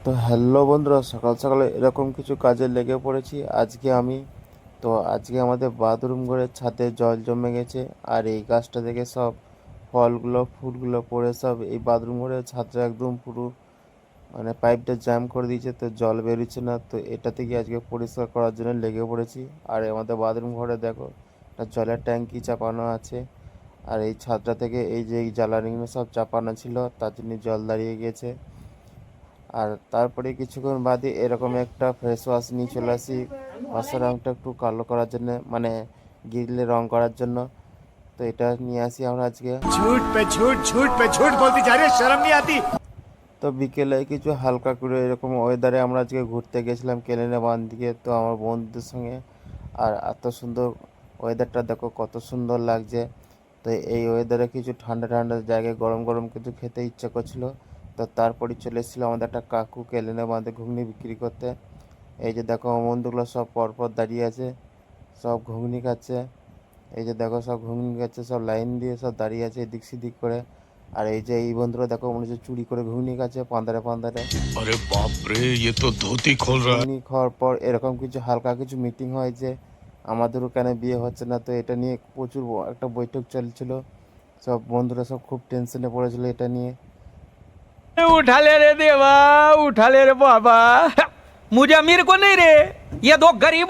তো হ্যালো বন্ধুরা, সকাল সকালে এরকম কিছু কাজে লেগে পড়েছি আমি। আজকে আমাদের বাথরুম ঘরের ছাদে জল জমে গেছে। আর এই গাছটা থেকে সব ফলগুলো ফুলগুলো পড়ে সব এই বাথরুম ঘরের ছাদটা একদম পুরো মানে পাইপটা জ্যাম করে দিয়েছে, তো জল বেরোচ্ছে না। তো এটা থেকে আজকে পরিষ্কার করার জন্য লেগে পড়েছি। আর আমাদের বাথরুম ঘরে দেখো একটা জলের ট্যাঙ্কি চাপানো আছে। আর এই ছাদটা থেকে এই যে এই জ্বালানিগুলো সব চাপানো ছিল, তার জন্য জল দাঁড়িয়ে গেছে। আর তারপরে কিছুক্ষণ বাদে এরকম একটা ফেস ওয়াশ নিয়ে চলে আসি বাসার রঙটা একটু কালো করার জন্য, মানে গ্রিলে রং করার জন্য। তো এটা নিয়ে আসি আমরা আজকে। झूठ पे झूठ झूठ पे झूठ बोलती जा रही है, शर्म नहीं आती। তো বিকেলে কিছু হালকা করে এরকম ওয়েদারে আমরা আজকে ঘুরতে গেছিলাম কেলেনে বাঁধ দিকে, তো আমার বন্ধুদের সঙ্গে। আর এত সুন্দর ওয়েদারটা দেখো, কত সুন্দর লাগছে। তো এই ওয়েদারে কিছু ঠান্ডা ঠান্ডা জায়গায় গরম গরম কিছু খেতে ইচ্ছা করছিল। তো তারপরে চলে এসেছিলো আমাদের একটা কাকু কেলেনে বাঁধে ঘুগনি বিক্রি করতে। এই যে দেখো আমার বন্ধুগুলো সব পরপর দাঁড়িয়ে আছে, সব ঘুগনি খাচ্ছে। এই যে দেখো সব ঘুগনি খাচ্ছে, সব লাইন দিয়ে সব দাঁড়িয়ে আছে এদিক সেদিক করে। আর এই যে এই বন্ধুরা দেখো মনে হচ্ছে চুরি করে ঘুগনি খাচ্ছে পান্দারে পান্দারে। अरे बाप रे, ये तो धोती खोल रहा है। ঘুগনি খাওয়ার পর এরকম কিছু হালকা কিছু মিটিং হয় যে আমাদেরও কেন বিয়ে হচ্ছে না, তো এটা নিয়ে প্রচুর একটা বৈঠক চলছিল। সব বন্ধুরা সব খুব টেনশনে পড়েছিল এটা নিয়ে। उठा ले रे देवा, उठा ले रे बाबा। मुझे अमीर को नहीं रे, ये दो गरीब